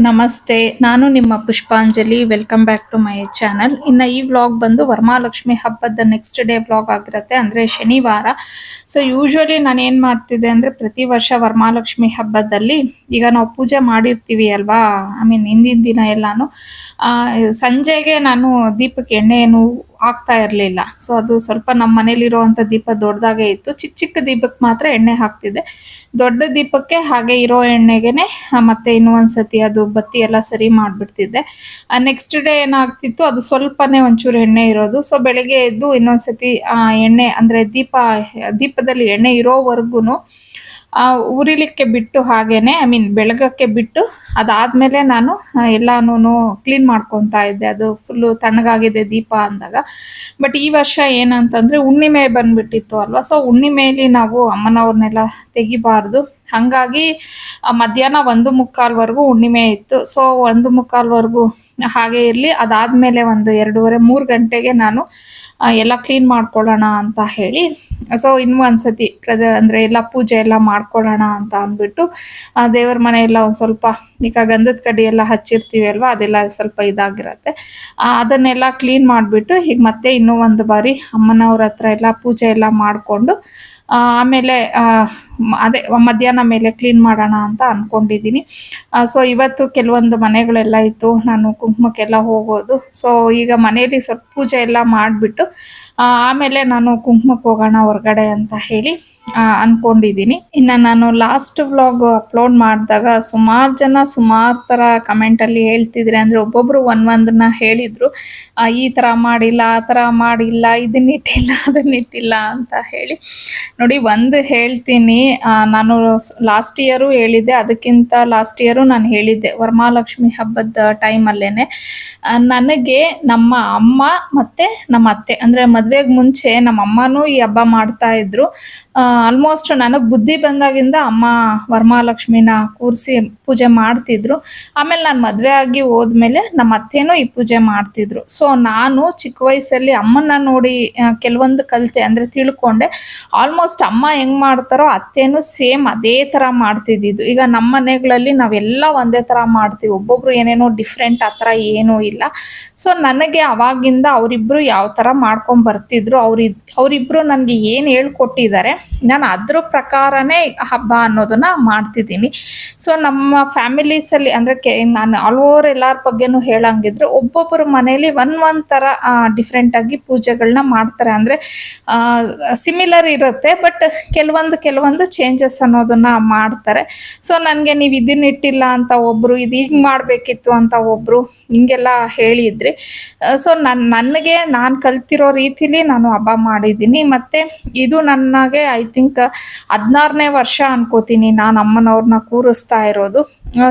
ನಮಸ್ತೆ, ನಾನು ನಿಮ್ಮ Pushpanjali. Welcome back to my channel. ಇನ್ನು ಈ ವ್ಲಾಗ್ ಬಂದು ವರಮಹಾಲಕ್ಷ್ಮಿ ಹಬ್ಬದ ನೆಕ್ಸ್ಟ್ ಡೇ ವ್ಲಾಗ್ ಆಗಿರುತ್ತೆ, ಅಂದರೆ ಶನಿವಾರ. ಸೊ ಯೂಶ್ವಲಿ ನಾನು ಏನು ಮಾಡ್ತಿದ್ದೆ ಅಂದರೆ, ಪ್ರತಿ ವರ್ಷ ವರಮಹಾಲಕ್ಷ್ಮಿ ಹಬ್ಬದಲ್ಲಿ ಈಗ ನಾವು ಪೂಜೆ ಮಾಡಿರ್ತೀವಿ ಅಲ್ವಾ, ಐ ಮೀನ್ ಹಿಂದಿನ ದಿನ ಎಲ್ಲಾನು ಸಂಜೆಗೆ ನಾನು ದೀಪಕ್ಕೆ ಎಣ್ಣೆ ಏನು ಹಾಕ್ತಾ ಇರಲಿಲ್ಲ. ಸೊ ಅದು ಸ್ವಲ್ಪ ನಮ್ಮ ಮನೇಲಿರುವಂಥ ದೀಪ ದೊಡ್ಡದಾಗೇ ಇತ್ತು. ಚಿಕ್ಕ ಚಿಕ್ಕ ದೀಪಕ್ಕೆ ಮಾತ್ರ ಎಣ್ಣೆ ಹಾಕ್ತಿದ್ದೆ. ದೊಡ್ಡ ದೀಪಕ್ಕೆ ಹಾಗೆ ಇರೋ ಎಣ್ಣೆಗೆನೆ ಮತ್ತೆ ಇನ್ನೂ ಒಂದ್ಸತಿ ಅದು ಬತ್ತಿ ಎಲ್ಲ ಸರಿ ಮಾಡಿಬಿಡ್ತಿದ್ದೆ. ನೆಕ್ಸ್ಟ್ ಡೇ ಏನಾಗ್ತಿತ್ತು, ಅದು ಸ್ವಲ್ಪನೇ ಒಂಚೂರು ಎಣ್ಣೆ ಇರೋದು. ಸೊ ಬೆಳಗ್ಗೆ ಎದ್ದು ಇನ್ನೊಂದ್ಸತಿ ಎಣ್ಣೆ ಅಂದರೆ ದೀಪದಲ್ಲಿ ಎಣ್ಣೆ ಇರೋವರೆಗೂ ಉರಿಲಿಕ್ಕೆ ಬಿಟ್ಟು, ಹಾಗೇನೆ ಐ ಮೀನ್ ಬೆಳಗಕ್ಕೆ ಬಿಟ್ಟು, ಅದಾದ್ಮೇಲೆ ನಾನು ಎಲ್ಲಾನು ಕ್ಲೀನ್ ಮಾಡ್ಕೊತಾ ಇದ್ದೆ. ಅದು ಫುಲ್ಲು ತಣ್ಣಗಾಗಿದೆ ದೀಪ ಅಂದಾಗ. ಬಟ್ ಈ ವರ್ಷ ಏನಂತಂದ್ರೆ ಹುಣ್ಣಿಮೆ ಬಂದ್ಬಿಟ್ಟಿತ್ತು ಅಲ್ವಾ. ಸೊ ಹುಣ್ಣಿಮೆಯಲ್ಲಿ ನಾವು ಅಮ್ಮನವ್ರನ್ನೆಲ್ಲ ತೆಗಿಬಾರ್ದು. ಹಾಗಾಗಿ ಮಧ್ಯಾಹ್ನ 1:15 ಹುಣ್ಣಿಮೆ ಇತ್ತು. ಸೊ 1:15 ಹಾಗೆ ಇರಲಿ, ಅದಾದ್ಮೇಲೆ ಒಂದು 2:30-3 ಗಂಟೆಗೆ ನಾನು ಎಲ್ಲ ಕ್ಲೀನ್ ಮಾಡ್ಕೊಳ್ಳೋಣ ಅಂತ ಹೇಳಿ, ಸೊ ಇನ್ನೂ ಒಂದ್ಸತಿ ಅಂದರೆ ಎಲ್ಲ ಪೂಜೆ ಎಲ್ಲ ಮಾಡ್ಕೊಳ್ಳೋಣ ಅಂತ ಅಂದ್ಬಿಟ್ಟು ದೇವ್ರ ಮನೆ ಎಲ್ಲ ಒಂದು ಸ್ವಲ್ಪ ಈಗ ಗಂಧದ ಕಡ್ಡಿ ಎಲ್ಲ ಹಚ್ಚಿರ್ತೀವಿ ಅಲ್ವಾ, ಅದೆಲ್ಲ ಸ್ವಲ್ಪ ಇದಾಗಿರತ್ತೆ. ಅದನ್ನೆಲ್ಲ ಕ್ಲೀನ್ ಮಾಡಿಬಿಟ್ಟು ಈಗ ಮತ್ತೆ ಇನ್ನೂ ಒಂದು ಬಾರಿ ಅಮ್ಮನವ್ರ ಹತ್ರ ಎಲ್ಲ ಪೂಜೆ ಎಲ್ಲ ಮಾಡಿಕೊಂಡು ಆಮೇಲೆ ಅದೇ ಮಧ್ಯಾಹ್ನ ಮೇಲೆ ಕ್ಲೀನ್ ಮಾಡೋಣ ಅಂತ ಅಂದ್ಕೊಂಡಿದ್ದೀನಿ. ಸೊ ಇವತ್ತು ಕೆಲವೊಂದು ಮನೆಗಳೆಲ್ಲ ಇತ್ತು, ನಾನು ಕುಂಕುಮಕ್ಕೆಲ್ಲ ಹೋಗೋದು. ಸೊ ಈಗ ಮನೇಲಿ ಸ್ವಲ್ಪ ಪೂಜೆ ಎಲ್ಲ ಮಾಡಿಬಿಟ್ಟು ಆಮೇಲೆ ನಾನು ಕುಂಕುಮಕ್ಕೆ ಹೋಗೋಣ ಹೊರಗಡೆ ಅಂತ ಹೇಳಿ ಅಂದ್ಕೊಂಡಿದ್ದೀನಿ. ಇನ್ನು ನಾನು ಲಾಸ್ಟ್ ವ್ಲಾಗ್ ಅಪ್ಲೋಡ್ ಮಾಡಿದಾಗ ಸುಮಾರು ಜನ ಸುಮಾರು ಥರ ಕಮೆಂಟಲ್ಲಿ ಹೇಳ್ತಿದ್ರೆ, ಅಂದರೆ ಒಬ್ಬೊಬ್ಬರು ಒಂದೊಂದನ್ನ ಹೇಳಿದರು. ಈ ಥರ ಮಾಡಿಲ್ಲ, ಆ ಥರ ಮಾಡಿಲ್ಲ, ಇದನ್ನಿಟ್ಟಿಲ್ಲ ಅದನ್ನಿಟ್ಟಿಲ್ಲ ಅಂತ ಹೇಳಿ. ನೋಡಿ, ಒಂದು ಹೇಳ್ತೀನಿ, ನಾನು ಲಾಸ್ಟ್ ಇಯರು ಹೇಳಿದ್ದೆ, ಅದಕ್ಕಿಂತ ಲಾಸ್ಟ್ ಇಯರು ನಾನು ಹೇಳಿದ್ದೆ ವರಮಹಾಲಕ್ಷ್ಮಿ ಹಬ್ಬದ ಟೈಮಲ್ಲೇ ನನಗೆ ನಮ್ಮ ಅಮ್ಮ ಮತ್ತು ನಮ್ಮ ಅತ್ತೆ, ಅಂದರೆ ಮದುವೆಗೆ ಮುಂಚೆ ನಮ್ಮ ಅಮ್ಮನೂ ಈ ಹಬ್ಬ ಮಾಡ್ತಾ ಇದ್ರು. ಆಲ್ಮೋಸ್ಟ್ ನನಗೆ ಬುದ್ಧಿ ಬಂದಾಗಿಂದ ಅಮ್ಮ ವರಮಹಾಲಕ್ಷ್ಮಿನ ಕೂರಿಸಿ ಪೂಜೆ ಮಾಡ್ತಿದ್ರು. ಆಮೇಲೆ ನಾನು ಮದುವೆ ಆಗಿ ಹೋದ್ಮೇಲೆ ನಮ್ಮ ಅತ್ತೆನೂ ಈ ಪೂಜೆ ಮಾಡ್ತಿದ್ರು. ಸೊ ನಾನು ಚಿಕ್ಕ ವಯಸ್ಸಲ್ಲಿ ಅಮ್ಮನ ನೋಡಿ ಕೆಲವೊಂದು ಕಲಿತೆ, ಅಂದರೆ ತಿಳ್ಕೊಂಡೆ. ಆಲ್ಮೋಸ್ಟ್ ಅಮ್ಮ ಹೆಂಗೆ ಮಾಡ್ತಾರೋ ಅತ್ತೇನು ಸೇಮ್ ಅದೇ ಥರ ಮಾಡ್ತಿದ್ದಿದ್ದು. ಈಗ ನಮ್ಮ ಮನೆಗಳಲ್ಲಿ ನಾವೆಲ್ಲ ಒಂದೇ ಥರ ಮಾಡ್ತೀವಿ, ಒಬ್ಬೊಬ್ರು ಏನೇನೋ ಡಿಫ್ರೆಂಟ್ ಆ ಥರ ಏನೂ ಇಲ್ಲ. ಸೊ ನನಗೆ ಅವಾಗಿಂದ ಅವರಿಬ್ಬರು ಯಾವ ಥರ ಮಾಡ್ಕೊಂಡು ಬರ್ತಿದ್ರು, ಅವರಿಬ್ಬರು ನನಗೆ ಏನು ಹೇಳ್ಕೊಟ್ಟಿದ್ದಾರೆ, ನಾನು ಅದ್ರ ಪ್ರಕಾರನೇ ಹಬ್ಬ ಅನ್ನೋದನ್ನ ಮಾಡ್ತಿದ್ದೀನಿ. ಸೊ ನಮ್ಮ ಫ್ಯಾಮಿಲೀಸಲ್ಲಿ ಅಂದರೆ ನಾನು ಆಲ್ ಓವರ್ ಎಲ್ಲರ ಬಗ್ಗೆನೂ ಹೇಳಂಗಿದ್ರೆ, ಒಬ್ಬೊಬ್ಬರ ಮನೇಲಿ ಒಂದೊಂದು ಥರ ಡಿಫ್ರೆಂಟಾಗಿ ಪೂಜೆಗಳನ್ನ ಮಾಡ್ತಾರೆ. ಅಂದರೆ ಸಿಮಿಲರ್ ಇರುತ್ತೆ, ಬಟ್ ಕೆಲವೊಂದು ಚೇಂಜಸ್ ಅನ್ನೋದನ್ನ ಮಾಡ್ತಾರೆ. ಸೊ ನನಗೆ ನೀವು ಇದನ್ನಿಟ್ಟಿಲ್ಲ ಅಂತ ಒಬ್ಬರು, ಇದು ಹಿಂಗೆ ಮಾಡಬೇಕಿತ್ತು ಅಂತ ಒಬ್ಬರು ಹಿಂಗೆಲ್ಲ ಹೇಳಿದ್ರಿ. ಸೊ ನನಗೆ ನಾನು ಕಲ್ತಿರೋ ರೀತಿಲಿ ನಾನು ಹಬ್ಬ ಮಾಡಿದ್ದೀನಿ. ಮತ್ತು ಇದು ನನಗೆ ಐ ಥಿಂಕ್ 16ನೇ ವರ್ಷ ಅನ್ಕೋತೀನಿ ನಾನು ಅಮ್ಮನವ್ರನ್ನ ಕೂರಿಸ್ತಾ ಇರೋದು.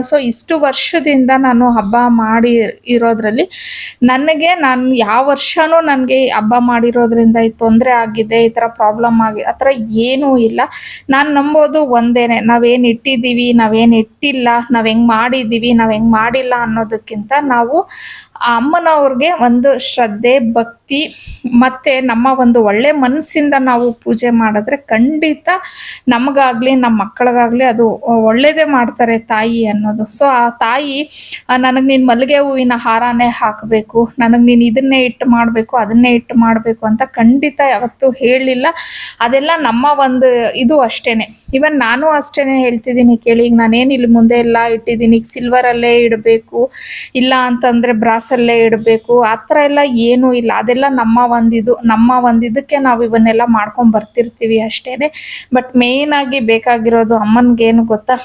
ಸೊ ಇಷ್ಟು ವರ್ಷದಿಂದ ನಾನು ಹಬ್ಬ ಮಾಡಿ ಇರೋದ್ರಲ್ಲಿ ನನಗೆ, ನಾನು ಯಾವ ವರ್ಷನೂ ನನಗೆ ಹಬ್ಬ ಮಾಡಿರೋದ್ರಿಂದ ಈ ತೊಂದರೆ ಆಗಿದೆ, ಈ ಥರ ಪ್ರಾಬ್ಲಮ್ ಆಗಿ ಆ ಥರ ಏನೂ ಇಲ್ಲ. ನಾನು ನಂಬೋದು ಒಂದೇನೆ, ನಾವೇನು ಇಟ್ಟಿದ್ದೀವಿ, ನಾವೇನು ಇಟ್ಟಿಲ್ಲ, ನಾವು ಹೆಂಗೆ ಮಾಡಿದ್ದೀವಿ, ನಾವು ಹೆಂಗೆ ಮಾಡಿಲ್ಲ ಅನ್ನೋದಕ್ಕಿಂತ ನಾವು ಆ ಅಮ್ಮನವ್ರಿಗೆ ಒಂದು ಶ್ರದ್ಧೆ, ಭಕ್ತಿ ಮತ್ತು ನಮ್ಮ ಒಂದು ಒಳ್ಳೆ ಮನಸ್ಸಿಂದ ನಾವು ಪೂಜೆ ಮಾಡಿದ್ರೆ ಖಂಡಿತ ನಮಗಾಗಲಿ ನಮ್ಮ ಮಕ್ಕಳಿಗಾಗಲಿ ಅದು ಒಳ್ಳೆಯದೇ ಮಾಡ್ತಾರೆ ತಾಯಿ ಅನ್ನೋದು. ಸೊ ಆ ತಾಯಿ ನನಗೆ ನೀನು ಮಲ್ಲಿಗೆ ಹೂವಿನ ಹಾರನೇ ಹಾಕಬೇಕು, ನನಗೆ ನೀನು ಇದನ್ನೇ ಇಟ್ಟು ಮಾಡಬೇಕು, ಅದನ್ನೇ ಇಟ್ಟು ಮಾಡಬೇಕು ಅಂತ ಖಂಡಿತ ಯಾವತ್ತೂ ಹೇಳಿಲ್ಲ. ಅದೆಲ್ಲ ನಮ್ಮ ಒಂದು ಇದು ಅಷ್ಟೇ. ಇವನ್ ನಾನು ಅಷ್ಟೇ ಹೇಳ್ತಿದ್ದೀನಿ ಕೇಳಿ. ಈಗ ನಾನೇನು ಇಲ್ಲಿ ಮುಂದೆ ಎಲ್ಲ ಇಟ್ಟಿದ್ದೀನಿ, ಈಗ ಸಿಲ್ವರಲ್ಲೇ ಇಡಬೇಕು, ಇಲ್ಲ ಅಂತಂದರೆ ಬ್ರಾಸಲ್ಲೇ ಇಡಬೇಕು, ಆ ಥರ ಎಲ್ಲ ಏನೂ ಇಲ್ಲ. ಅದೆಲ್ಲ ನಮ್ಮ ಒಂದಿದಕ್ಕೆ ನಾವು ಇವನ್ನೆಲ್ಲ ಮಾಡ್ಕೊಂಡು ಬರ್ತಿರ್ತೀವಿ ಅಷ್ಟೇ. ಬಟ್ ಮೇಯ್ನಾಗಿ ಬೇಕಾಗಿರೋದು ಅಮ್ಮನಿಗೇನು ಗೊತ್ತಾ,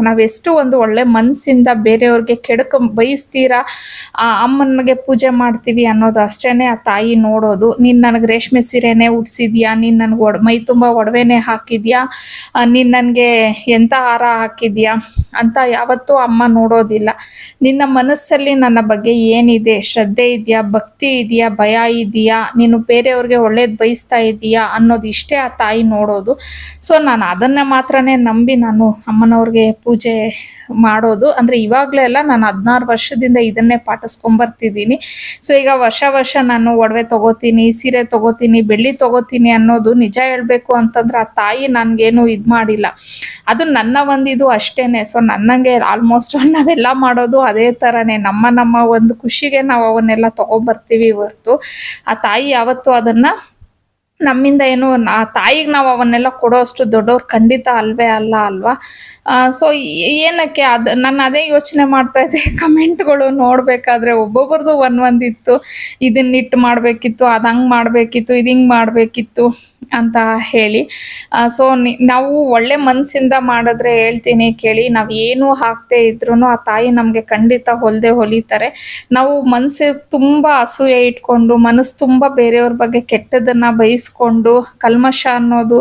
ನಾವೆಷ್ಟು ಒಂದು ಒಳ್ಳೆ ಮನಸ್ಸಿಂದ ಬೇರೆಯವ್ರಿಗೆ ಬಯಸ್ತೀರಾ ಆ ಅಮ್ಮನಿಗೆ ಪೂಜೆ ಮಾಡ್ತೀವಿ ಅನ್ನೋದು ಅಷ್ಟೇ ಆ ತಾಯಿ ನೋಡೋದು. ನೀನು ನನಗೆ ರೇಷ್ಮೆ ಸೀರೆನೇ ಉಡ್ಸಿದ್ಯಾ, ನೀನು ನನಗೆ ಮೈ ತುಂಬ ಒಡವೆನೇ ಹಾಕಿದ್ಯಾ, ನೀನು ನನಗೆ ಎಂಥ ಹಾರ ಹಾಕಿದ್ಯಾ ಅಂತ ಯಾವತ್ತೂ ಅಮ್ಮ ನೋಡೋದಿಲ್ಲ. ನಿನ್ನ ಮನಸ್ಸಲ್ಲಿ ನನ್ನ ಬಗ್ಗೆ ಏನಿದೆ, ಶ್ರದ್ಧೆ ಇದೆಯಾ, ಭಕ್ತಿ ಇದೆಯಾ, ಭಯ ಇದೆಯಾ, ನೀನು ಬೇರೆಯವ್ರಿಗೆ ಒಳ್ಳೇದು ಬಯಸ್ತಾ ಇದೆಯಾ ಅನ್ನೋದು ಇಷ್ಟೇ ಆ ತಾಯಿ ನೋಡೋದು. ಸೊ ನಾನು ಅದನ್ನು ಮಾತ್ರನೇ ನಂಬಿ ನಾನು ಅಮ್ಮನವ್ರಿಗೆ ಪೂಜೆ ಮಾಡೋದು. ಅಂದರೆ ಇವಾಗಲೇ ಅಲ್ಲ, ನಾನು 16 ವರ್ಷದಿಂದ ಇದನ್ನೇ ಪಾಟಿಸ್ಕೊಂಬರ್ತಿದ್ದೀನಿ. ಸೊ ಈಗ ವರ್ಷ ನಾನು ಒಡವೆ ತೊಗೋತೀನಿ, ಸೀರೆ ತೊಗೋತೀನಿ, ಬೆಳ್ಳಿ ತೊಗೋತೀನಿ ಅನ್ನೋದು ನಿಜ ಹೇಳಬೇಕು ಅಂತಂದ್ರೆ ಆ ತಾಯಿ ನನಗೇನು ಇದು ಮಾಡಿಲ್ಲ. ಅದು ನನ್ನ ಒಂದು ಇದು ಅಷ್ಟೇನೆ. ಸೊ ನನ್ನಂಗೆ ಆಲ್ಮೋಸ್ಟ್ ನಾವೆಲ್ಲ ಮಾಡೋದು ಅದೇ ಥರನೇ. ನಮ್ಮ ಒಂದು ಖುಷಿಗೆ ನಾವು ಅವನ್ನೆಲ್ಲ ತೊಗೊಬರ್ತೀವಿ ಹೊರ್ತು ಆ ತಾಯಿ ಯಾವತ್ತೂ ಅದನ್ನು ನಮ್ಮಿಂದ ಏನು ಆ ತಾಯಿಗೆ ನಾವು ಅವನ್ನೆಲ್ಲ ಕೊಡೋ ಅಷ್ಟು ದೊಡ್ಡವ್ರು ಖಂಡಿತ ಅಲ್ವೇ ಅಲ್ಲ ಅಲ್ವಾ. ಸೊ ಏನಕ್ಕೆ ಅದು ನಾನು ಅದೇ ಯೋಚನೆ ಮಾಡ್ತಾ ಇದ್ದೆ. ಕಮೆಂಟ್ಗಳು ನೋಡಬೇಕಾದ್ರೆ ಒಬ್ಬೊಬ್ರದ್ದು ಒಂದೊಂದಿತ್ತು. ಇದನ್ನಿಟ್ಟು ಮಾಡಬೇಕಿತ್ತು, ಅದು ಹಂಗೆ ಮಾಡಬೇಕಿತ್ತು, ಇದು ಹಿಂಗೆ ಮಾಡಬೇಕಿತ್ತು ಅಂತ ಹೇಳಿ. ಸೊ ನಾವು ಒಳ್ಳೆ ಮನಸ್ಸಿಂದ ಮಾಡಿದ್ರೆ ಹೇಳ್ತೀನಿ ಕೇಳಿ, ನಾವು ಏನೂ ಹಾಕ್ದೇ ಇದ್ರೂ ಆ ತಾಯಿ ನಮಗೆ ಖಂಡಿತ ಹೊಲಿತಾರೆ. ನಾವು ಮನಸ್ಸು ತುಂಬ ಅಸೂಯೆ ಇಟ್ಕೊಂಡು, ಮನಸ್ಸು ತುಂಬ ಬೇರೆಯವ್ರ ಬಗ್ಗೆ ಕೆಟ್ಟದನ್ನು ಬಯಸ್ಕೊಂಡು, ಕಲ್ಮಶ ಅನ್ನೋದು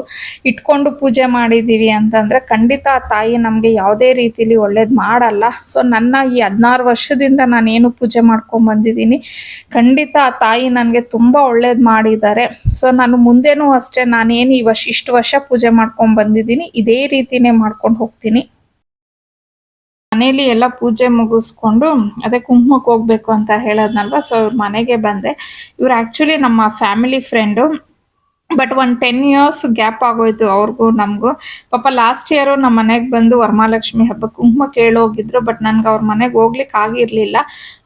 ಇಟ್ಕೊಂಡು ಪೂಜೆ ಮಾಡಿದ್ದೀವಿ ಅಂತಂದರೆ ಖಂಡಿತ ಆ ತಾಯಿ ನಮಗೆ ಯಾವುದೇ ರೀತಿಲಿ ಒಳ್ಳೇದು ಮಾಡಲ್ಲ. ಸೊ ನನ್ನ ಈ 16 ವರ್ಷದಿಂದ ನಾನೇನು ಪೂಜೆ ಮಾಡ್ಕೊಂಡು ಬಂದಿದ್ದೀನಿ, ಖಂಡಿತ ಆ ತಾಯಿ ನನಗೆ ತುಂಬ ಒಳ್ಳೇದು ಮಾಡಿದ್ದಾರೆ. ಸೊ ನಾನು ಮುಂದೆನೂ ಅಷ್ಟೇ, ನಾನೇನು ಇಷ್ಟು ವರ್ಷ ಪೂಜೆ ಮಾಡ್ಕೊಂಡು ಬಂದಿದ್ದೀನಿ ಇದೇ ರೀತಿನೇ ಮಾಡ್ಕೊಂಡು ಹೋಗ್ತೀನಿ. ಮನೇಲಿ ಎಲ್ಲ ಪೂಜೆ ಮುಗಿಸ್ಕೊಂಡು ಅದೇ ಕುಂಕುಮಕ್ಕೆ ಹೋಗ್ಬೇಕು ಅಂತ ಹೇಳೋದ್ನಲ್ವ. ಸೊ ಇವ್ರ ಮನೆಗೆ ಬಂದೆ. ಇವ್ರು ಆ್ಯಕ್ಚುಲಿ ನಮ್ಮ ಫ್ಯಾಮಿಲಿ ಫ್ರೆಂಡು. ಬಟ್ ಒಂದು 10 ಇಯರ್ಸ್ ಗ್ಯಾಪ್ ಆಗೋಯ್ತು ಅವ್ರಿಗೂ ನಮಗೂ. ಪಾಪ ಲಾಸ್ಟ್ ಇಯರು ನಮ್ಮ ಮನೆಗೆ ಬಂದು ವರಮಹಾಲಕ್ಷ್ಮಿ ಹಬ್ಬಕ್ಕೆ ಕುಂಕುಮ ಕೇಳೋಗಿದ್ರು. ಬಟ್ ನನಗೆ ಅವ್ರ ಮನೆಗೆ ಹೋಗ್ಲಿಕ್ಕೆ ಆಗಿರಲಿಲ್ಲ.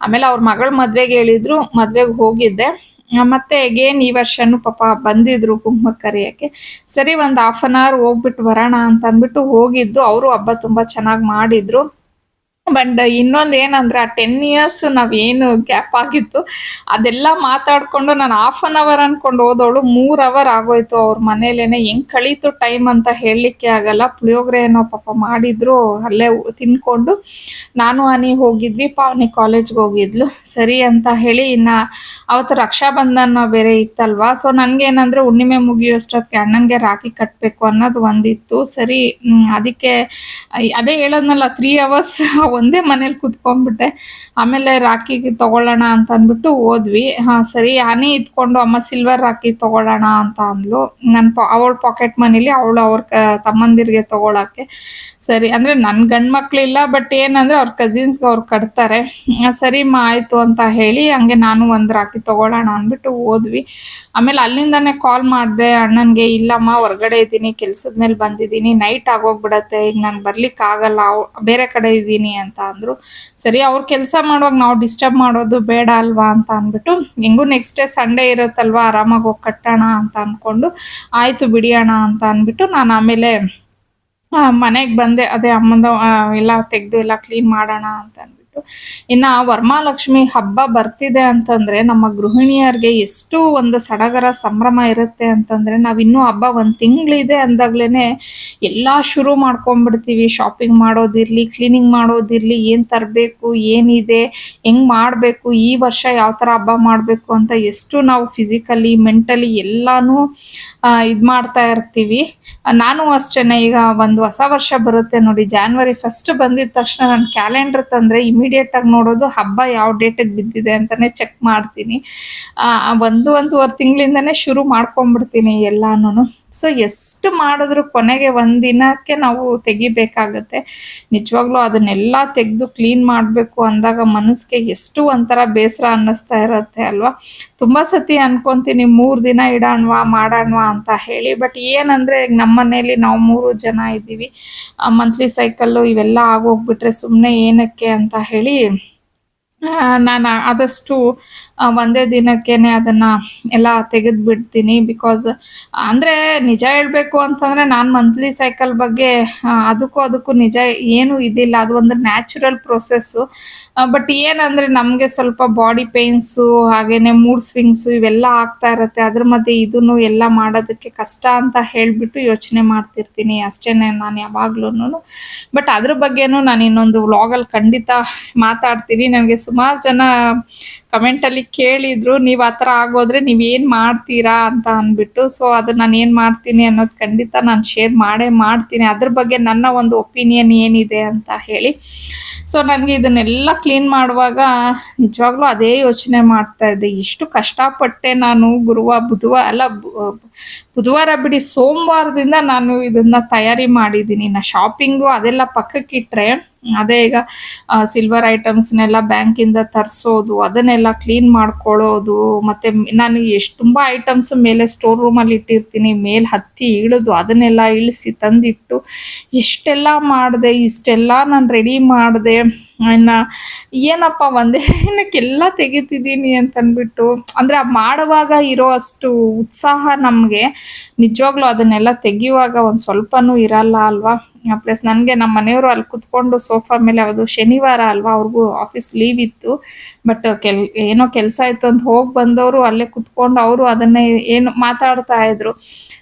ಆಮೇಲೆ ಅವ್ರ ಮಗಳ ಮದುವೆಗೆ ಹೇಳಿದ್ರು, ಮದುವೆಗೆ ಹೋಗಿದ್ದೆ. ಮತ್ತೆ ಅಗೇನ್ ಈ ವರ್ಷನೂ ಪಾಪ ಬಂದಿದ್ರು ಕುಂಕುಮಕ್ಕೆ ಕರೆಯೋಕ್ಕೆ. ಸರಿ ಒಂದು 1/2 hour ಹೋಗ್ಬಿಟ್ಟು ಬರೋಣ ಅಂತ ಅಂದ್ಬಿಟ್ಟು ಹೋಗಿದ್ದು. ಅವರು ಹಬ್ಬ ತುಂಬ ಚೆನ್ನಾಗಿ ಮಾಡಿದ್ರು. ಬಟ್ ಇನ್ನೊಂದು ಏನಂದ್ರೆ ಆ 10 ಇಯರ್ಸ್ ನಾವೇನು ಗ್ಯಾಪ್ ಆಗಿತ್ತು ಅದೆಲ್ಲ ಮಾತಾಡ್ಕೊಂಡು ನಾನು 1/2 hour ಅನ್ಕೊಂಡು ಹೋದವಳು 3 hour ಆಗೋಯ್ತು ಅವ್ರ ಮನೇಲೇನೆ. ಹೆಂಗ್ ಕಳೀತು ಟೈಮ್ ಅಂತ ಹೇಳಲಿಕ್ಕೆ ಆಗಲ್ಲ. ಪುಳಿಯೋಗರೆ ಏನೋ ಪಾಪ ಮಾಡಿದ್ರು, ಅಲ್ಲೇ ತಿನ್ಕೊಂಡು ನಾನು ಅನಿ ಹೋಗಿದ್ವಿ. ಪಾವನಿ ಕಾಲೇಜ್ಗೆ ಹೋಗಿದ್ಲು. ಸರಿ ಅಂತ ಹೇಳಿ ಇನ್ನು ಅವತ್ತು ರಕ್ಷಾಬಂಧನ ಬೇರೆ ಇತ್ತಲ್ವಾ. ಸೊ ನನಗೇನಂದ್ರೆ ಹುಣ್ಣಿಮೆ ಮುಗಿಯೋಷ್ಟೊತ್ತಿಗೆ ಅಣ್ಣನಿಗೆ ರಾಖಿ ಕಟ್ಟಬೇಕು ಅನ್ನೋದು ಒಂದಿತ್ತು. ಸರಿ ಅದಕ್ಕೆ ಅದೇ ಹೇಳೋದ್ನಲ್ಲ 3 hours ಒಂದೇ ಮನೇಲಿ ಕೂತ್ಕೊಂಡ್ಬಿಟ್ಟೆ. ಆಮೇಲೆ ರಾಖಿಗೆ ತಗೊಳ್ಳೋಣ ಅಂತ ಅಂದ್ಬಿಟ್ಟು ಹೋದ್ವಿ. ಸರಿ ಆನೆ ಇದ್ಕೊಂಡು ಅಮ್ಮ ಸಿಲ್ವರ್ ರಾಖಿ ತಗೊಳ್ಳೋಣ ಅಂತ ಅಂದ್ಲು. ಅವಳ ಪಾಕೆಟ್ ಮನಿಲಿ ಅವಳು ಅವ್ರ ತಮ್ಮಂದಿರಿಗೆ ತಗೊಳಕ್ಕೆ. ಸರಿ ಅಂದರೆ ನನ್ನ ಗಂಡು ಮಕ್ಳಿಲ್ಲ, ಬಟ್ ಏನಂದರೆ ಅವ್ರ ಕಸಿನ್ಸ್ಗೆ ಅವ್ರು ಕಟ್ತಾರೆ. ಸರಿ ಆಯಿತು ಅಂತ ಹೇಳಿ ಹಂಗೆ ನಾನು ಒಂದು ರಾಖಿ ತಗೊಳ್ಳೋಣ ಅಂದ್ಬಿಟ್ಟು ಹೋದ್ವಿ. ಆಮೇಲೆ ಅಲ್ಲಿಂದನೇ ಕಾಲ್ ಮಾಡಿದೆ ಅಣ್ಣನಿಗೆ, ಇಲ್ಲಮ್ಮ ಹೊರಗಡೆ ಇದ್ದೀನಿ, ಕೆಲ್ಸದ ಮೇಲೆ ಬಂದಿದ್ದೀನಿ, ನೈಟ್ ಆಗೋಗ್ಬಿಡತ್ತೆ, ಈಗ ನಾನು ಬರ್ಲಿಕ್ಕಾಗಲ್ಲ, ಬೇರೆ ಕಡೆ ಇದ್ದೀನಿ ಅಂತ ಅಂದರು. ಸರಿ ಅವ್ರು ಕೆಲಸ ಮಾಡುವಾಗ ನಾವು ಡಿಸ್ಟರ್ಬ್ ಮಾಡೋದು ಬೇಡ ಅಲ್ವಾ ಅಂತ ಅಂದ್ಬಿಟ್ಟು, ಹೆಂಗೂ ನೆಕ್ಸ್ಟ್ ಡೇ ಸಂಡೇ ಇರುತ್ತಲ್ವ, ಆರಾಮಾಗಿ ಹೋಗಿ ಕಟ್ಟೋಣ ಅಂತ ಅಂದ್ಕೊಂಡು ಆಯಿತು ಬಿಡಿಯೋಣ ಅಂತ ಅಂದ್ಬಿಟ್ಟು ನಾನು ಆಮೇಲೆ ಮನೆಗೆ ಬಂದೆ. ಅದೇ ಅಮ್ಮಂದ ಎಲ್ಲ ತೆಗೆದು ಎಲ್ಲ ಕ್ಲೀನ್ ಮಾಡೋಣ ಅಂತ ಅಂದ್ಬಿಟ್ಟು. ಇನ್ನು ವರಮಹಾಲಕ್ಷ್ಮಿ ಹಬ್ಬ ಬರ್ತಿದೆ ಅಂತಂದರೆ ನಮ್ಮ ಗೃಹಿಣಿಯರಿಗೆ ಎಷ್ಟು ಒಂದು ಸಡಗರ ಸಂಭ್ರಮ ಇರುತ್ತೆ ಅಂತಂದರೆ, ನಾವಿನ್ನೂ ಹಬ್ಬ 1 ತಿಂಗಳಿದೆ ಅಂದಾಗ್ಲೇ ಎಲ್ಲ ಶುರು ಮಾಡ್ಕೊಂಡ್ಬಿಡ್ತೀವಿ. ಶಾಪಿಂಗ್ ಮಾಡೋದಿರಲಿ, ಕ್ಲೀನಿಂಗ್ ಮಾಡೋದಿರಲಿ, ಏನು ತರಬೇಕು, ಏನಿದೆ, ಹೆಂಗೆ ಮಾಡಬೇಕು, ಈ ವರ್ಷ ಯಾವ ಥರ ಹಬ್ಬ ಮಾಡಬೇಕು ಅಂತ ಎಷ್ಟು ನಾವು ಫಿಸಿಕಲಿ ಮೆಂಟಲಿ ಎಲ್ಲನೂ ಇದು ಮಾಡ್ತಾ ಇರ್ತೀವಿ. ನಾನು ಅಷ್ಟೇ. ಈಗ ಒಂದು ಹೊಸ ವರ್ಷ ಬರುತ್ತೆ ನೋಡಿ, January 1 ಬಂದಿದ ತಕ್ಷಣ ನಾನು ಕ್ಯಾಲೆಂಡರ್ ತಂದರೆ ಇಮಿಡಿಯೇಟಾಗಿ ನೋಡೋದು ಹಬ್ಬ ಯಾವ ಡೇಟಿಗೆ ಬಿದ್ದಿದೆ ಅಂತಲೇ ಚೆಕ್ ಮಾಡ್ತೀನಿ. 1-1.5 ತಿಂಗಳಿಂದನೇ ಶುರು ಮಾಡ್ಕೊಂಡ್ಬಿಡ್ತೀನಿ ಎಲ್ಲನೂ. ಸೊ ಎಷ್ಟು ಮಾಡಿದ್ರು ಕೊನೆಗೆ 1 ದಿನಕ್ಕೆ ನಾವು ತೆಗಿಬೇಕಾಗತ್ತೆ. ನಿಜವಾಗ್ಲೂ ಅದನ್ನೆಲ್ಲ ತೆಗೆದು ಕ್ಲೀನ್ ಮಾಡಬೇಕು ಅಂದಾಗ ಮನಸ್ಸಿಗೆ ಎಷ್ಟು ಒಂಥರ ಬೇಸರ ಅನ್ನಿಸ್ತಾ ಇರುತ್ತೆ ಅಲ್ವಾ. ತುಂಬ ಸತಿ ಅನ್ಕೊತೀನಿ 3 ದಿನ ಇಡೋಣವಾ ಮಾಡೋಣವಾ ಅಂತ ಹೇಳಿ. ಬಟ್ ಏನಂದರೆ ನಮ್ಮ ಮನೇಲಿ ನಾವು 3 ಜನ ಇದ್ದೀವಿ. ಮಂತ್ಲಿ ಸೈಕಲ್ಲು ಇವೆಲ್ಲ ಆಗೋಗ್ಬಿಟ್ರೆ ಸುಮ್ಮನೆ ಏನಕ್ಕೆ ಅಂತ ಹೇಳಿ ನಾನು ಆದಷ್ಟು ಒಂದೇ ದಿನಕ್ಕೇನೆ ಅದನ್ನು ಎಲ್ಲ ತೆಗೆದುಬಿಡ್ತೀನಿ. ಬಿಕಾಸ್ ಅಂದರೆ ನಿಜ ಹೇಳಬೇಕು ಅಂತಂದರೆ ನಾನು ಮಂತ್ಲಿ ಸೈಕಲ್ ಬಗ್ಗೆ ಅದಕ್ಕೂ ನಿಜ ಏನೂ ಇದಿಲ್ಲ. ಅದು ಒಂದು ನ್ಯಾಚುರಲ್ ಪ್ರೊಸೆಸ್ಸು. ಬಟ್ ಏನಂದರೆ ನಮಗೆ ಸ್ವಲ್ಪ ಬಾಡಿ ಪೇನ್ಸು ಹಾಗೆಯೇ ಮೂಡ್ ಸ್ವಿಂಗ್ಸು ಇವೆಲ್ಲ ಆಗ್ತಾ ಇರುತ್ತೆ. ಅದ್ರ ಮಧ್ಯೆ ಇದನ್ನು ಎಲ್ಲ ಮಾಡೋದಕ್ಕೆ ಕಷ್ಟ ಅಂತ ಹೇಳಿಬಿಟ್ಟು ಯೋಚನೆ ಮಾಡ್ತಿರ್ತೀನಿ ಅಷ್ಟೇ ನಾನು ಯಾವಾಗ್ಲೂ. ಬಟ್ ಅದ್ರ ಬಗ್ಗೆನೂ ನಾನು ಇನ್ನೊಂದು ವ್ಲಾಗಲ್ಲಿ ಖಂಡಿತ ಮಾತಾಡ್ತೀನಿ. ನನಗೆ ಸುಮಾರು ಜನ ಕಮೆಂಟಲ್ಲಿ ಕೇಳಿದ್ರು, ನೀವು ಆ ಥರ ಆಗೋದ್ರೆ ನೀವೇನು ಮಾಡ್ತೀರಾ ಅಂತ ಅಂದ್ಬಿಟ್ಟು. ಸೊ ಅದು ನಾನು ಏನು ಮಾಡ್ತೀನಿ ಅನ್ನೋದು ಖಂಡಿತ ನಾನು ಶೇರ್ ಮಾಡೇ ಮಾಡ್ತೀನಿ, ಅದ್ರ ಬಗ್ಗೆ ನನ್ನ ಒಂದು ಒಪಿನಿಯನ್ ಏನಿದೆ ಅಂತ ಹೇಳಿ. ಸೊ ನನಗೆ ಇದನ್ನೆಲ್ಲ ಕ್ಲೀನ್ ಮಾಡುವಾಗ ನಿಜವಾಗ್ಲೂ ಅದೇ ಯೋಚನೆ ಮಾಡ್ತಾ ಇದ್ದೆ, ಎಷ್ಟು ಕಷ್ಟಪಟ್ಟೆ ನಾನು ಬುಧವಾರ ಬಿಡಿ, ಸೋಮವಾರದಿಂದ ನಾನು ಇದನ್ನ ತಯಾರಿ ಮಾಡಿದ್ದೀನಿ. ಶಾಪಿಂಗು ಅದೆಲ್ಲ ಪಕ್ಕಕ್ಕಿಟ್ರೆ, ಅದೇ ಈಗ ಸಿಲ್ವರ್ ಐಟಮ್ಸ್ನೆಲ್ಲ ಬ್ಯಾಂಕಿಂದ ತರಿಸೋದು, ಅದನ್ನೆಲ್ಲ ಕ್ಲೀನ್ ಮಾಡ್ಕೊಳ್ಳೋದು, ಮತ್ತೆ ನಾನು ತುಂಬಾ ಐಟಮ್ಸ್ ಮೇಲೆ ಸ್ಟೋರ್ ರೂಮಲ್ಲಿ ಇಟ್ಟಿರ್ತೀನಿ, ಮೇಲೆ ಹತ್ತಿ ಇಳಿದು ಅದನ್ನೆಲ್ಲ ಇಳಿಸಿ ತಂದಿಟ್ಟು ಎಷ್ಟೆಲ್ಲ ಮಾಡಿದೆ, ಇಷ್ಟೆಲ್ಲ ನಾನು ರೆಡಿ ಮಾಡಿದೆ. ಇನ್ನು ಏನಪ್ಪ ಒಂದೇ ದಿನಕ್ಕೆಲ್ಲ ತೆಗಿತಿದ್ದೀನಿ ಅಂತಂದ್ಬಿಟ್ಟು, ಅಂದರೆ ಮಾಡುವಾಗ ಇರೋ ಅಷ್ಟು ಉತ್ಸಾಹ ನಮಗೆ ನಿಜವಾಗ್ಲೂ ಅದನ್ನೆಲ್ಲ ತೆಗಿಯುವಾಗ ಒಂದು ಸ್ವಲ್ಪನೂ ಇರಲ್ಲ ಅಲ್ವಾ. ಪ್ಲಸ್ ನನಗೆ ನಮ್ಮ ಮನೆಯವರು ಅಲ್ಲಿ ಕುತ್ಕೊಂಡು ಸೋಫಾ ಮೇಲೆ, ಅದು ಶನಿವಾರ ಅಲ್ವಾ, ಅವ್ರಿಗೂ ಆಫೀಸ್ ಲೀವ್ ಇತ್ತು, ಬಟ್ ಏನೋ ಕೆಲಸ ಇತ್ತು ಅಂತ ಹೋಗಿ ಬಂದವರು ಅಲ್ಲೇ ಕುತ್ಕೊಂಡು ಅವರು ಅದನ್ನೇ ಏನು ಮಾತಾಡ್ತಾ ಇದ್ರು.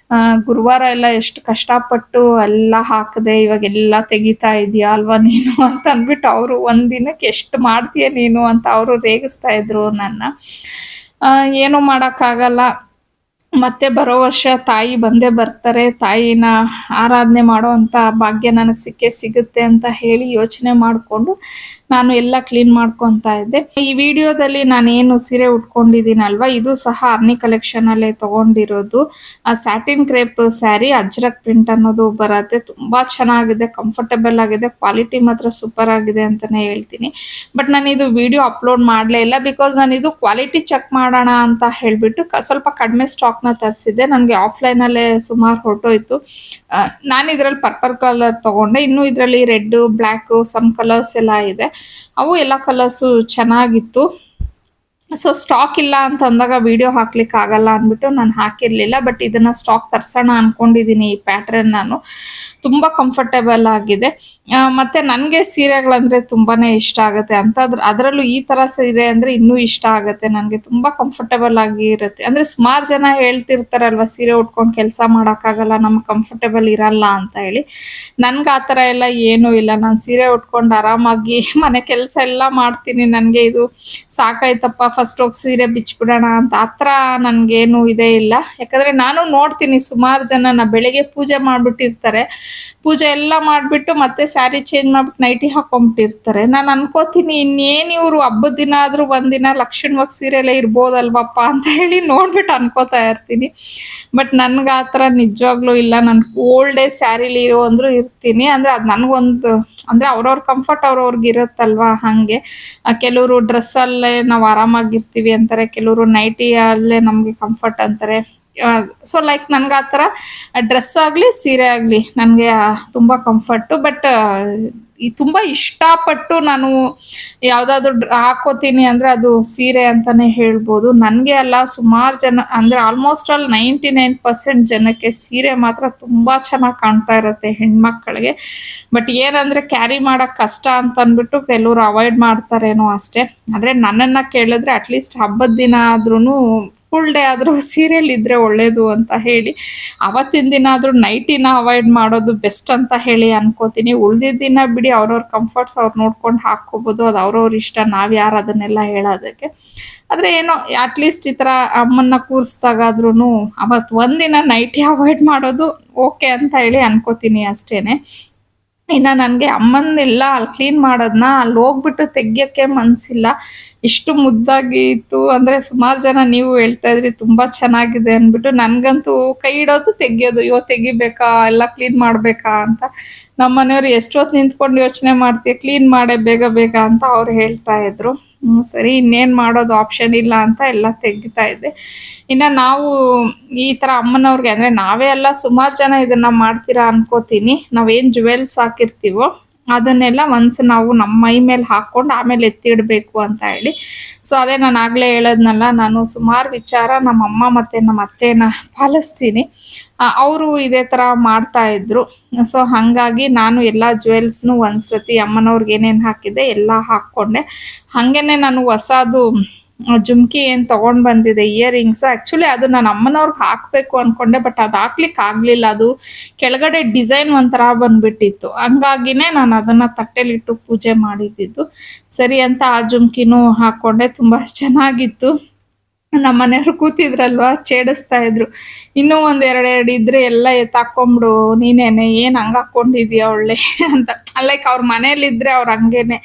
ಗುರುವಾರ ಎಲ್ಲ ಎಷ್ಟು ಕಷ್ಟಪಟ್ಟು ಎಲ್ಲ ಹಾಕಿದೆ, ಇವಾಗೆಲ್ಲ ತೆಗಿತಾ ಇದೆಯಾ ಅಲ್ವಾ ನೀನು ಅಂತ ಅಂದ್ಬಿಟ್ಟು ಅವರು ಒಂದಿನಕ್ಕೆ ಎಷ್ಟು ಮಾಡ್ತೀಯ ನೀನು ಅಂತ ಅವರು ರೇಗಿಸ್ತಾ ಇದ್ರು ನನ್ನ. ಏನೂ ಮಾಡೋಕ್ಕಾಗಲ್ಲ, ಮತ್ತೆ ಬರೋ ವರ್ಷ ತಾಯಿ ಬಂದೇ ಬರ್ತಾರೆ, ತಾಯಿನ ಆರಾಧನೆ ಮಾಡೋ ಅಂಥ ಭಾಗ್ಯ ನನಗೆ ಸಿಗುತ್ತೆ ಅಂತ ಹೇಳಿ ಯೋಚನೆ ಮಾಡಿಕೊಂಡು ನಾನು ಎಲ್ಲ ಕ್ಲೀನ್ ಮಾಡ್ಕೊತಾ ಇದ್ದೆ. ಈ ವಿಡಿಯೋದಲ್ಲಿ ನಾನೇನು ಸೀರೆ ಉಟ್ಕೊಂಡಿದ್ದೀನಲ್ವಾ, ಇದು ಸಹ ಅರ್ನಿ ಕಲೆಕ್ಷನಲ್ಲೇ ತೊಗೊಂಡಿರೋದು. Satin crepe sari, ajrak print ಅನ್ನೋದು ಬರುತ್ತೆ. ತುಂಬ ಚೆನ್ನಾಗಿದೆ, ಕಂಫರ್ಟಬಲ್ ಆಗಿದೆ, ಕ್ವಾಲಿಟಿ ಮಾತ್ರ ಸೂಪರ್ ಆಗಿದೆ ಅಂತಲೇ ಹೇಳ್ತೀನಿ. ಬಟ್ ನಾನು ಇದು ವಿಡಿಯೋ ಅಪ್ಲೋಡ್ ಮಾಡಲೇ ಇಲ್ಲ, ಬಿಕಾಸ್ ನಾನು ಇದು ಕ್ವಾಲಿಟಿ ಚೆಕ್ ಮಾಡೋಣ ಅಂತ ಹೇಳಿಬಿಟ್ಟು ಸ್ವಲ್ಪ ಕಡಿಮೆ ಸ್ಟಾಕ್ನ ತರಿಸಿದ್ದೆ. ನನಗೆ ಆಫ್ಲೈನಲ್ಲೇ ಸುಮಾರು ಹೊರಟೋಯ್ತು. ನಾನು ಇದರಲ್ಲಿ ಪರ್ಪಲ್ ಕಲರ್ ತೊಗೊಂಡೆ, ಇನ್ನೂ ಇದರಲ್ಲಿ ರೆಡ್, ಬ್ಲ್ಯಾಕು, ಸಮ್ ಕಲರ್ಸ್ ಎಲ್ಲ ಇದೆ. ಅವು ಎಲ್ಲ ಕಲರ್ಸು ಚೆನ್ನಾಗಿತ್ತು. ಸೊ ಸ್ಟಾಕ್ ಇಲ್ಲ ಅಂತ ಅಂದಾಗ ವಿಡಿಯೋ ಹಾಕ್ಲಿಕ್ಕೆ ಆಗಲ್ಲ ಅಂದ್ಬಿಟ್ಟು ನಾನು ಹಾಕಿರಲಿಲ್ಲ. ಬಟ್ ಇದನ್ನು ಸ್ಟಾಕ್ ತರಿಸೋಣ ಅಂದ್ಕೊಂಡಿದ್ದೀನಿ. ಈ ಪ್ಯಾಟ್ರನ್ ನಾನು ತುಂಬ ಕಂಫರ್ಟಬಲ್ ಆಗಿದೆ. ಮತ್ತು ನನಗೆ ಸೀರೆಗಳಂದರೆ ತುಂಬಾ ಇಷ್ಟ ಆಗುತ್ತೆ, ಅದರಲ್ಲೂ ಈ ಥರ ಸೀರೆ ಅಂದರೆ ಇನ್ನೂ ಇಷ್ಟ ಆಗುತ್ತೆ ನನಗೆ. ತುಂಬ ಕಂಫರ್ಟಬಲ್ ಆಗಿ ಇರುತ್ತೆ. ಅಂದರೆ ಸುಮಾರು ಜನ ಹೇಳ್ತಿರ್ತಾರಲ್ವ, ಸೀರೆ ಉಟ್ಕೊಂಡು ಕೆಲಸ ಮಾಡೋಕ್ಕಾಗಲ್ಲ, ನಮ್ಗೆ ಕಂಫರ್ಟಬಲ್ ಇರಲ್ಲ ಅಂತ ಹೇಳಿ. ನನಗೆ ಆ ಥರ ಎಲ್ಲ ಏನೂ ಇಲ್ಲ. ನಾನು ಸೀರೆ ಉಟ್ಕೊಂಡು ಆರಾಮಾಗಿ ಮನೆ ಕೆಲಸ ಎಲ್ಲ ಮಾಡ್ತೀನಿ. ನನಗೆ ಇದು ಸಾಕಾಯ್ತಪ್ಪ, ಫಸ್ಟ್ ಹೋಗಿ ಸೀರೆ ಬಿಚ್ಚಿಬಿಡೋಣ ಅಂತ ಆ ಥರ ನನಗೇನು ಇದೇ ಇಲ್ಲ. ಯಾಕಂದರೆ ನಾನು ನೋಡ್ತೀನಿ ಸುಮಾರು ಜನ ಬೆಳಗ್ಗೆ ಪೂಜೆ ಮಾಡಿಬಿಟ್ಟಿರ್ತಾರೆ, ಪೂಜೆ ಎಲ್ಲ ಮಾಡಿಬಿಟ್ಟು ಮತ್ತೆ ಸ್ಯಾರಿ ಚೇಂಜ್ ಮಾಡ್ಬಿಟ್ಟು ನೈಟಿ ಹಾಕೊಂಡ್ಬಿಟ್ಟಿರ್ತಾರೆ. ನಾನು ಅನ್ಕೋತೀನಿ, ಇನ್ನೇನು ಇವರು ಹಬ್ಬದ ದಿನ ಆದರೂ ಒಂದಿನ ಲಕ್ಷಣವಾಗಿ ಸೀರೆಯಲ್ಲೇ ಇರ್ಬೋದಲ್ವಪ್ಪ ಅಂತ ಹೇಳಿ ನೋಡ್ಬಿಟ್ಟು ಅನ್ಕೋತಾ ಇರ್ತೀನಿ. ಬಟ್ ನನಗೆ ಆ ಥರ ನಿಜವಾಗ್ಲೂ ಇಲ್ಲ. ನಾನು ಓಲ್ಡ್ ಡೇ ಸ್ಯಾರಿಲಿ ಇರೋ ಅಂದರೂ ಇರ್ತೀನಿ. ಅಂದರೆ ಅದು ನನಗೊಂದು, ಅಂದರೆ ಅವ್ರವ್ರ ಕಂಫರ್ಟ್ ಅವ್ರವ್ರಿಗೆ ಇರುತ್ತಲ್ವ. ಹಾಗೆ ಕೆಲವರು ಡ್ರೆಸ್ಸಲ್ಲೇ ನಾವು ಆರಾಮಾಗಿರ್ತೀವಿ ಅಂತಾರೆ, ಕೆಲವರು ನೈಟಿಯಲ್ಲೇ ನಮಗೆ ಕಂಫರ್ಟ್ ಅಂತಾರೆ. ಸೊ ಲೈಕ್ ನನಗೆ ಆ ಥರ ಡ್ರೆಸ್ ಆಗಲಿ ಸೀರೆ ಆಗಲಿ ನನಗೆ ತುಂಬ ಕಂಫರ್ಟು. ಬಟ್ ತುಂಬ ಇಷ್ಟಪಟ್ಟು ನಾನು ಯಾವುದಾದ್ರೂ ಹಾಕೋತೀನಿ ಅಂದರೆ ಅದು ಸೀರೆ ಅಂತಲೇ ಹೇಳ್ಬೋದು. ನನಗೆ ಅಲ್ಲ, ಸುಮಾರು ಜನ, ಅಂದರೆ ಆಲ್ಮೋಸ್ಟ್ ಆಲ್ 99% ಜನಕ್ಕೆ ಸೀರೆ ಮಾತ್ರ ತುಂಬ ಚೆನ್ನಾಗಿ ಕಾಣ್ತಾ ಇರುತ್ತೆ ಹೆಣ್ಮಕ್ಳಿಗೆ. ಬಟ್ ಏನಂದರೆ ಕ್ಯಾರಿ ಮಾಡೋಕ್ಕೆ ಕಷ್ಟ ಅಂತ ಅಂದ್ಬಿಟ್ಟು ಕೆಲವರು ಅವಾಯ್ಡ್ ಮಾಡ್ತಾರೇನೋ ಅಷ್ಟೇ. ಆದರೆ ನನ್ನನ್ನು ಕೇಳಿದ್ರೆ ಅಟ್ಲೀಸ್ಟ್ ಹಬ್ಬದ ದಿನ ಆದ್ರೂ ಫುಲ್ ಡೇ ಆದರೂ ಸೀರಿಯಲ್ ಇದ್ದರೆ ಒಳ್ಳೆಯದು ಅಂತ ಹೇಳಿ, ಅವತ್ತಿನ ದಿನ ಆದರೂ ನೈಟಿನ ಅವಾಯ್ಡ್ ಮಾಡೋದು ಬೆಸ್ಟ್ ಅಂತ ಹೇಳಿ ಅನ್ಕೋತೀನಿ. ಉಳಿದಿದ್ದ ದಿನ ಬಿಡಿ, ಅವ್ರವ್ರ ಕಂಫರ್ಟ್ಸ್ ಅವ್ರು ನೋಡ್ಕೊಂಡು ಹಾಕ್ಕೋಬೋದು, ಅದು ಅವ್ರವ್ರ ಇಷ್ಟ, ನಾವು ಯಾರು ಅದನ್ನೆಲ್ಲ ಹೇಳೋದಕ್ಕೆ. ಆದರೆ ಏನೋ ಅಟ್ಲೀಸ್ಟ್ ಈ ಥರ ಅಮ್ಮನ್ನ ಕೂರಿಸ್ದಾಗಾದ್ರೂ ಅವತ್ತು ಒಂದಿನ ನೈಟಿ ಅವಾಯ್ಡ್ ಮಾಡೋದು ಓಕೆ ಅಂತ ಹೇಳಿ ಅನ್ಕೋತೀನಿ ಅಷ್ಟೇ. ಇನ್ನು ನನಗೆ ಅಮ್ಮನ್ನೆಲ್ಲ ಅಲ್ಲಿ ಕ್ಲೀನ್ ಮಾಡೋದನ್ನ ಅಲ್ಲಿ ಹೋಗ್ಬಿಟ್ಟು ತೆಗಿಯೋಕ್ಕೆ ಮನಸ್ಸಿಲ್ಲ. ಇಷ್ಟು ಮುದ್ದಾಗಿ ಇತ್ತು. ಅಂದರೆ ಸುಮಾರು ಜನ ನೀವು ಹೇಳ್ತಾ ಇದ್ರಿ ತುಂಬ ಚೆನ್ನಾಗಿದೆ ಅಂದ್ಬಿಟ್ಟು. ನನಗಂತೂ ಕೈ ಇಡೋದು ತೆಗಿಯೋದು, ಅಯ್ಯೋ ತೆಗಿಬೇಕಾ, ಎಲ್ಲ ಕ್ಲೀನ್ ಮಾಡಬೇಕಾ ಅಂತ. ನಮ್ಮ ಮನೆಯವ್ರು ಎಷ್ಟೊತ್ತು ನಿಂತ್ಕೊಂಡು ಯೋಚನೆ ಮಾಡ್ತೀಯ, ಕ್ಲೀನ್ ಮಾಡೇ ಬೇಗ ಬೇಗ ಅಂತ ಅವ್ರು ಹೇಳ್ತಾ ಇದ್ರು. ಸರಿ, ಇನ್ನೇನು ಮಾಡೋದು, ಆಪ್ಷನ್ ಇಲ್ಲ ಅಂತ ಎಲ್ಲ ತೆಗಿತಾ ಇದ್ದೆ. ಇನ್ನು ನಾವು ಈ ಥರ ಅಮ್ಮನವ್ರಿಗೆ, ಅಂದರೆ ನಾವೇ ಎಲ್ಲ ಸುಮಾರು ಜನ ಇದನ್ನು ಮಾಡ್ತೀರಾ ಅನ್ಕೋತೀನಿ. ನಾವೇನು ಜುವೆಲ್ಸ್ ಹಾಕಿರ್ತೀವೋ ಅದನ್ನೆಲ್ಲ ಒನ್ಸ್ ನಾವು ನಮ್ಮ ಮೈ ಮೇಲೆ ಹಾಕ್ಕೊಂಡು ಆಮೇಲೆ ಎತ್ತಿಡಬೇಕು ಅಂತ ಹೇಳಿ. ಸೊ ಅದೇ ನಾನು ಆಗಲೇ ಹೇಳೋದ್ನಲ್ಲ, ನಾನು ಸುಮಾರು ವಿಚಾರ ನಮ್ಮ ಅಮ್ಮ ಮತ್ತು ನಮ್ಮ ಅತ್ತೆನ ಪಾಲಿಸ್ತೀನಿ. ಅವರು ಇದೇ ಥರ ಮಾಡ್ತಾಯಿದ್ರು. ಸೊ ಹಾಗಾಗಿ ನಾನು ಎಲ್ಲ ಜ್ಯುವೆಲ್ಸ್ನು ಒಂದ್ಸತಿ ಅಮ್ಮನವ್ರಿಗೆ ಏನೇನು ಹಾಕಿದ್ದೆ ಎಲ್ಲ ಹಾಕ್ಕೊಂಡೆ. ಹಾಗೇ ನಾನು ಹೊಸದು ಜುಮ್ಕಿ ಏನು ತೊಗೊಂಡು ಬಂದಿದೆ, ಇಯರಿಂಗ್ಸು, ಆ್ಯಕ್ಚುಲಿ ಅದು ನಾನು ಅಮ್ಮನವ್ರಿಗೆ ಹಾಕಬೇಕು ಅಂದ್ಕೊಂಡೆ. ಬಟ್ ಅದು ಹಾಕ್ಲಿಕ್ಕೆ ಆಗಲಿಲ್ಲ, ಅದು ಕೆಳಗಡೆ ಡಿಸೈನ್ ಒಂಥರ ಬಂದುಬಿಟ್ಟಿತ್ತು. ಹಂಗಾಗಿನೇ ನಾನು ಅದನ್ನು ತಟ್ಟೆಲಿಟ್ಟು ಪೂಜೆ ಮಾಡಿದ್ದಿದ್ದು. ಸರಿ ಅಂತ ಆ ಜುಮ್ಕಿನೂ ಹಾಕ್ಕೊಂಡೆ, ತುಂಬ ಚೆನ್ನಾಗಿತ್ತು. ನಮ್ಮ ಮನೆಯವ್ರು ಕೂತಿದ್ರಲ್ವ, ಛೇಡಿಸ್ತಾ ಇದ್ರು, ಇನ್ನೂ ಒಂದೆರಡು ಇದ್ರೆ ಎಲ್ಲ ಎತ್ತಾಕೊಂಬಿಡು, ನೀನೇನೆ ಏನು ಹಂಗೆ ಹಾಕ್ಕೊಂಡಿದ್ಯಾ ಒಳ್ಳೆ ಅಂತ. ಲೈಕ್ ಅವ್ರ ಮನೇಲಿದ್ರೆ ಅವ್ರು ಹಂಗೇನೆ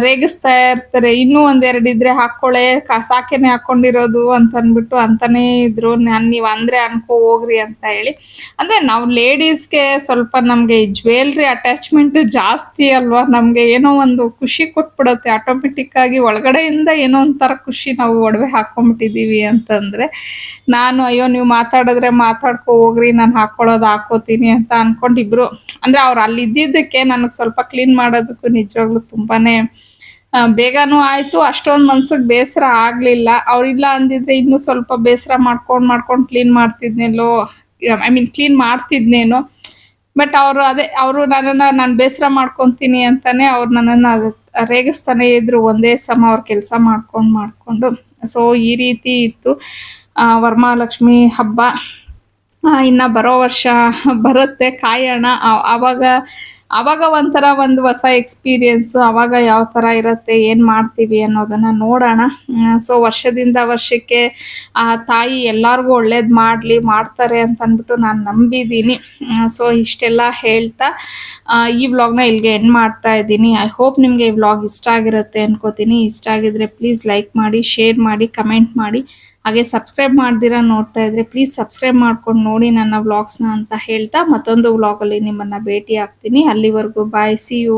ರೇಗಿಸ್ತಾ ಇರ್ತಾರೆ. ಇನ್ನೂ ಒಂದೆರಡು ಇದ್ರೆ ಹಾಕೊಳ್ಳೆ, ಸಾಕೆನೆ ಹಾಕೊಂಡಿರೋದು ಅಂತ ಅಂದ್ಬಿಟ್ಟು ಅಂತಾನೇ ಇದ್ರು. ನೀವು ಅಂದ್ರೆ ಅನ್ಕೋ ಹೋಗ್ರಿ ಅಂತ ಹೇಳಿ. ಅಂದ್ರೆ ನಾವು ಲೇಡೀಸ್ಗೆ ಸ್ವಲ್ಪ ನಮ್ಗೆ ಜ್ಯುವೆಲ್ರಿ ಅಟ್ಯಾಚ್ಮೆಂಟ್ ಜಾಸ್ತಿ ಅಲ್ವಾ, ನಮ್ಗೆ ಏನೋ ಒಂದು ಖುಷಿ ಕೊಟ್ಬಿಡುತ್ತೆ ಆಟೋಮೆಟಿಕ್ ಆಗಿ ಒಳಗಡೆಯಿಂದ. ಏನೋ ಒಂಥರ ಖುಷಿ, ನಾವು ಒಡವೆ ಹಾಕೊಂಡ್ಬಿಟ್ಟಿದೀವಿ ಅಂತಂದ್ರೆ. ನಾನು ಅಯ್ಯೋ ನೀವು ಮಾತಾಡಿದ್ರೆ ಮಾತಾಡ್ಕೊ ಹೋಗ್ರಿ, ನಾನು ಹಾಕೊಳ್ಳೋದು ಹಾಕೋತೀನಿ ಅಂತ ಅನ್ಕೊಂಡು ಇಬ್ರು, ಅಂದ್ರೆ ಅವ್ರು ಅಲ್ಲಿ ಇದ್ದಿದ್ದಕ್ಕೆ ನನಗೆ ಸ್ವಲ್ಪ ಕ್ಲೀನ್ ಮಾಡೋದಕ್ಕೂ ನಿಜವಾಗ್ಲೂ ತುಂಬಾನೇ ಬೇಗನೂ ಆಯ್ತು. ಅಷ್ಟೊಂದು ಮನ್ಸಿಗೆ ಬೇಸರ ಆಗ್ಲಿಲ್ಲ. ಅವ್ರಿಲ್ಲ ಅಂದಿದ್ರೆ ಇನ್ನೂ ಸ್ವಲ್ಪ ಬೇಸರ ಮಾಡ್ಕೊಂಡು ಕ್ಲೀನ್ ಮಾಡ್ತಿದ್ನೇಲೋ, ಐ ಮೀನ್ ಕ್ಲೀನ್ ಮಾಡ್ತಿದ್ನೇನೋ. ಬಟ್ ಅವರು ನನ್ನನ್ನು ನಾನು ಬೇಸರ ಮಾಡ್ಕೊತೀನಿ ಅಂತಾನೆ ಅವ್ರು ನನ್ನನ್ನು ರೇಗಿಸ್ತಾನೆ ಇದ್ರು ಒಂದೇ ಸಮ ಅವ್ರ ಕೆಲಸ ಮಾಡ್ಕೊಂಡು. ಸೊ ಈ ರೀತಿ ಇತ್ತು ವರಮಹಾಲಕ್ಷ್ಮಿ ಹಬ್ಬ. ಇನ್ನು ಬರೋ ವರ್ಷ ಬರುತ್ತೆ, ಕಾಯೋಣ. ಆವಾಗ ಒಂಥರ ಒಂದು ಹೊಸ ಎಕ್ಸ್ಪೀರಿಯೆನ್ಸು. ಆವಾಗ ಯಾವ ಥರ ಇರುತ್ತೆ, ಏನು ಮಾಡ್ತೀವಿ ಅನ್ನೋದನ್ನು ನೋಡೋಣ. ಸೊ ವರ್ಷದಿಂದ ವರ್ಷಕ್ಕೆ ಆ ತಾಯಿ ಎಲ್ಲರಿಗೂ ಒಳ್ಳೇದು ಮಾಡ್ತಾರೆ ಅಂತ ಅಂದ್ಬಿಟ್ಟು ನಾನು ನಂಬಿದ್ದೀನಿ. ಸೊ ಇಷ್ಟೆಲ್ಲ ಹೇಳ್ತಾ ಈ ವ್ಲಾಗ್ನ ಇಲ್ಲಿಗೆ ಎಂಡ್ ಮಾಡ್ತಾ ಇದ್ದೀನಿ. ಐ ಹೋಪ್ ನಿಮಗೆ ಈ ವ್ಲಾಗ್ ಇಷ್ಟ ಆಗಿರುತ್ತೆ ಅನ್ಕೋತೀನಿ. ಇಷ್ಟ ಆಗಿದ್ರೆ ಪ್ಲೀಸ್ ಲೈಕ್ ಮಾಡಿ, ಶೇರ್ ಮಾಡಿ, ಕಮೆಂಟ್ ಮಾಡಿ. ಹಾಗೆ ಸಬ್ಸ್ಕ್ರೈಬ್ ಮಾಡ್ದಿರಾ ನೋಡ್ತಾ ಇದ್ರೆ ಪ್ಲೀಸ್ ಸಬ್ಸ್ಕ್ರೈಬ್ ಮಾಡ್ಕೊಂಡು ನೋಡಿ ನನ್ನ ವ್ಲಾಗ್ಸ್ನ ಅಂತ ಹೇಳ್ತಾ ಮತ್ತೊಂದು ವ್ಲಾಗಲ್ಲಿ ನಿಮ್ಮನ್ನು ಭೇಟಿ ಆಗ್ತೀನಿ. ಅಲ್ಲಿವರೆಗೂ ಬಾಯ್, ಸಿ ಯು.